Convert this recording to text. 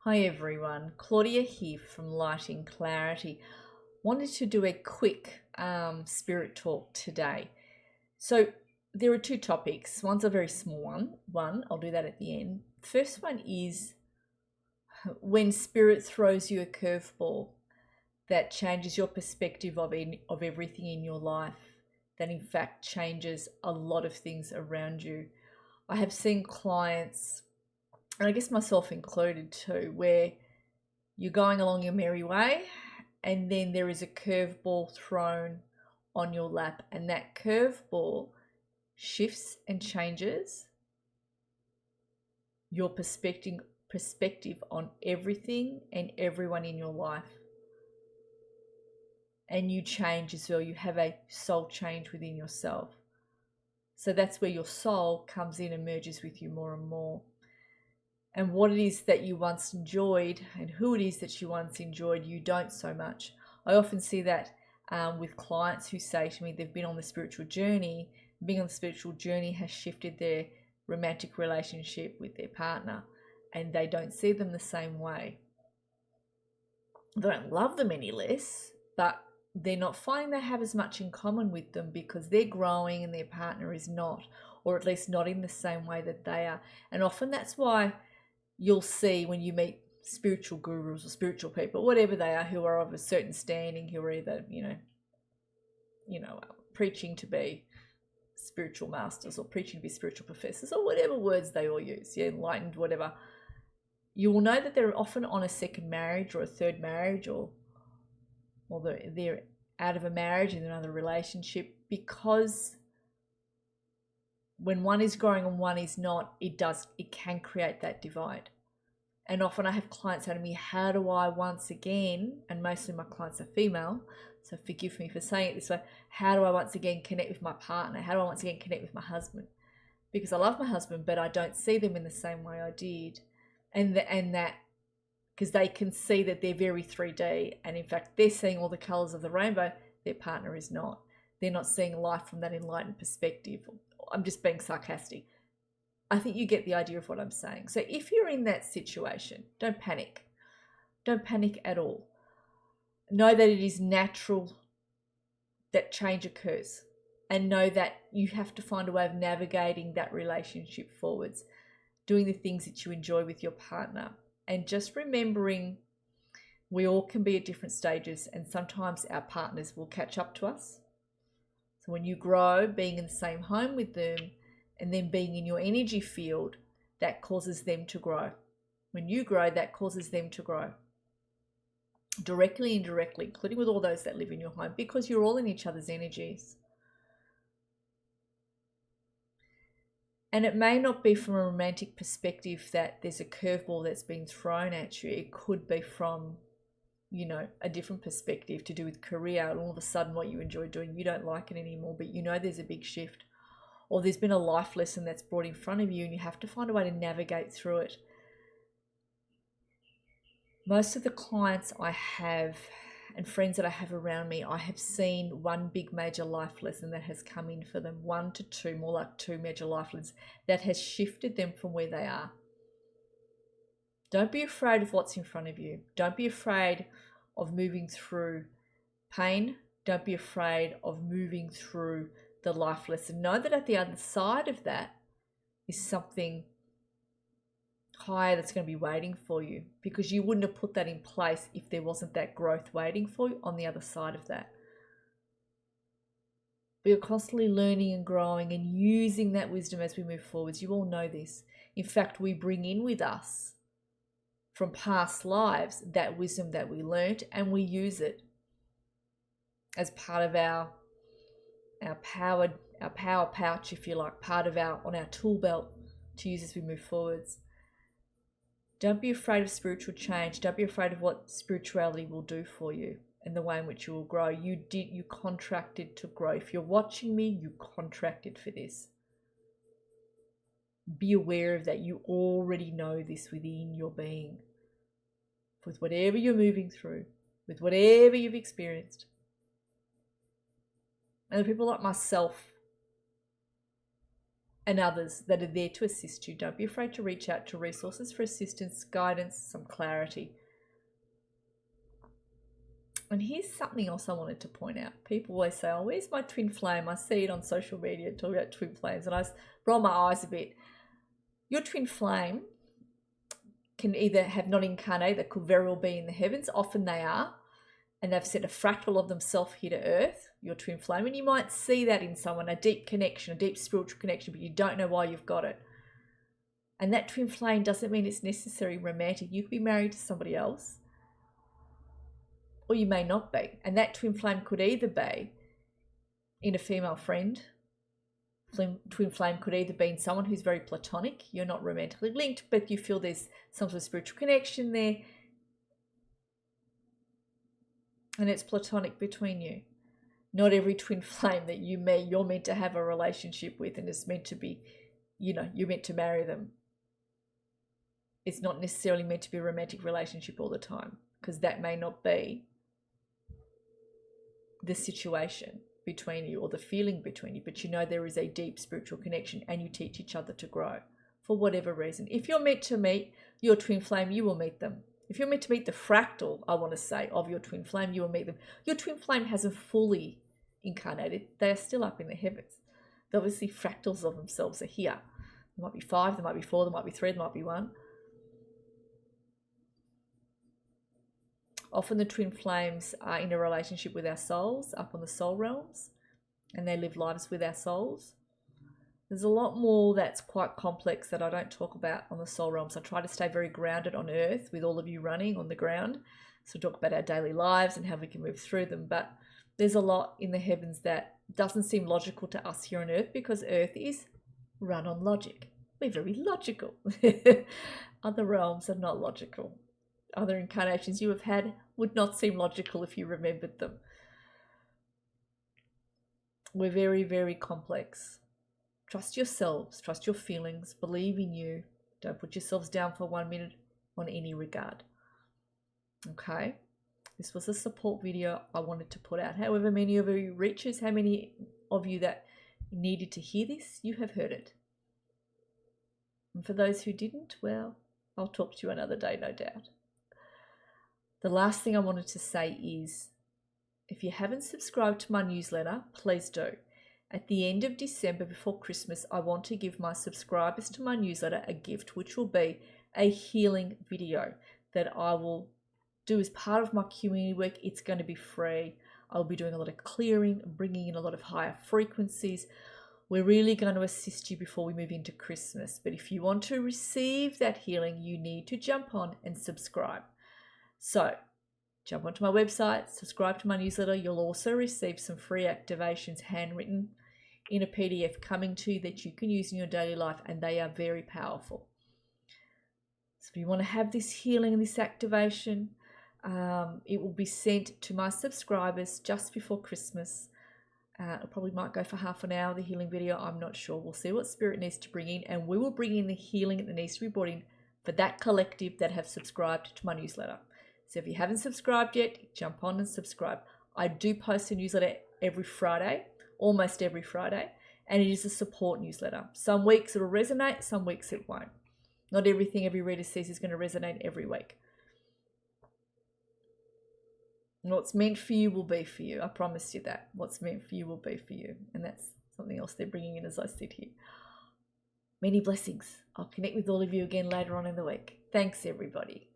Hi everyone, Claudia here from Lighting Clarity. Wanted to do a quick spirit talk today. So there are two topics. One's a very small one. I'll do that at the end. First one is when spirit throws you a curveball that changes your perspective of everything in your life, that in fact changes a lot of things around you. I have seen clients, and I guess myself included too, where you're going along your merry way, and then there is a curveball thrown on your lap, and that curveball shifts and changes your perspective on everything and everyone in your life. And you change as well. You have a soul change within yourself. So that's where your soul comes in and merges with you more and more. And what it is that you once enjoyed and who it is that you once enjoyed, you don't so much. I often see that with clients who say to me they've been on the spiritual journey. Being on the spiritual journey has shifted their romantic relationship with their partner, and they don't see them the same way. They don't love them any less, but they're not finding they have as much in common with them because they're growing and their partner is not, or at least not in the same way that they are. And often that's why you'll see when you meet spiritual gurus or spiritual people, whatever they are, who are of a certain standing, who are either, preaching to be spiritual masters or preaching to be spiritual professors or whatever words they all use, enlightened, whatever. You will know that they're often on a second marriage or a third marriage, or they're out of a marriage in another relationship, because when one is growing and one is not, it can create that divide. And often I have clients say to me, how do I once again, and mostly my clients are female, so forgive me for saying it this way, how do I once again connect with my partner? How do I once again connect with my husband? Because I love my husband, but I don't see them in the same way I did. And that because they can see that they're very 3D, and in fact they're seeing all the colours of the rainbow, their partner is not. They're not seeing life from that enlightened perspective. I'm just being sarcastic. I think you get the idea of what I'm saying. So if you're in that situation, don't panic. Don't panic at all. Know that it is natural that change occurs, and know that you have to find a way of navigating that relationship forwards, doing the things that you enjoy with your partner, and just remembering we all can be at different stages, and sometimes our partners will catch up to us. So when you grow, being in the same home with them and then being in your energy field, that causes them to grow. When you grow, that causes them to grow. Directly, indirectly, including with all those that live in your home, because you're all in each other's energies. And it may not be from a romantic perspective that there's a curveball that's being thrown at you. It could be from, a different perspective to do with career, and all of a sudden what you enjoy doing, you don't like it anymore, but there's a big shift. Or there's been a life lesson that's brought in front of you and you have to find a way to navigate through it. Most of the clients I have and friends that I have around me, I have seen one big major life lesson that has come in for them, 1 to 2, more like 2 major life lessons that has shifted them from where they are. Don't be afraid of what's in front of you. Don't be afraid of moving through pain. Don't be afraid of moving through the life lesson. Know that at the other side of that is something higher that's going to be waiting for you, because you wouldn't have put that in place if there wasn't that growth waiting for you on the other side of that. We are constantly learning and growing and using that wisdom as we move forwards. You all know this. In fact, we bring in with us from past lives that wisdom that we learnt, and we use it as part of our power pouch, if you like, part of on our tool belt to use as we move forwards. Don't be afraid of spiritual change. Don't be afraid of what spirituality will do for you and the way in which you will grow. You contracted to grow. If you're watching me, you contracted for this. Be aware of that. You already know this within your being. With whatever you're moving through, with whatever you've experienced. And the people like myself and others that are there to assist you. Don't be afraid to reach out to resources for assistance, guidance, some clarity. And here's something else I wanted to point out. People always say, oh, where's my twin flame? I see it on social media talking about twin flames, and I roll my eyes a bit. Your twin flame can either have not incarnated, that could very well be in the heavens. Often they are, and they've sent a fractal of themselves here to earth, your twin flame, and you might see that in someone, a deep connection, a deep spiritual connection, but you don't know why you've got it. And that twin flame doesn't mean it's necessarily romantic. You could be married to somebody else, or you may not be. And that twin flame could either be in a female friend. Twin flame could either be in someone who's very platonic. You're not romantically linked, but you feel there's some sort of spiritual connection there. And it's platonic between you. Not every twin flame that you're meant to have a relationship with, and it's meant to be, you're meant to marry them. It's not necessarily meant to be a romantic relationship all the time, because that may not be the situation between you or the feeling between you, but there is a deep spiritual connection, and you teach each other to grow for whatever reason. If you're meant to meet your twin flame, you will meet them. If you're meant to meet the fractal, I want to say, of your twin flame, you will meet them. Your twin flame hasn't fully incarnated. They are still up in the heavens. The obviously fractals of themselves are here. There might be 5, there might be 4, there might be 3, there might be 1. Often the twin flames are in a relationship with our souls up on the soul realms, and they live lives with our souls. There's a lot more that's quite complex that I don't talk about on the soul realms. I try to stay very grounded on earth with all of you running on the ground. So talk about our daily lives and how we can move through them. But there's a lot in the heavens that doesn't seem logical to us here on earth, because earth is run on logic. We're very logical. Other realms are not logical. Other incarnations you have had would not seem logical if you remembered them. We're very, very complex. Trust yourselves, trust your feelings, believe in you. Don't put yourselves down for 1 minute on any regard. Okay? This was a support video I wanted to put out. However many of you reaches, how many of you that needed to hear this, you have heard it. And for those who didn't, well, I'll talk to you another day, no doubt. The last thing I wanted to say is, if you haven't subscribed to my newsletter, please do. At the end of December, before Christmas, I want to give my subscribers to my newsletter a gift, which will be a healing video that I will do as part of my community work. It's going to be free. I'll be doing a lot of clearing, bringing in a lot of higher frequencies. We're really going to assist you before we move into Christmas. But if you want to receive that healing, you need to jump on and subscribe. So jump onto my website, subscribe to my newsletter. You'll also receive some free activations handwritten in a PDF coming to you that you can use in your daily life, and they are very powerful. So if you want to have this healing and this activation, it will be sent to my subscribers just before Christmas. It probably might go for half an hour, the healing video. I'm not sure. We'll see what spirit needs to bring in, and we will bring in the healing that needs to be brought in for that collective that have subscribed to my newsletter. So if you haven't subscribed yet, jump on and subscribe. I do post a newsletter every Friday, almost every Friday, and it is a support newsletter. Some weeks it'll resonate, some weeks it won't. Not everything every reader sees is going to resonate every week. And what's meant for you will be for you. I promise you that. What's meant for you will be for you. And that's something else they're bringing in as I sit here. Many blessings. I'll connect with all of you again later on in the week. Thanks, everybody.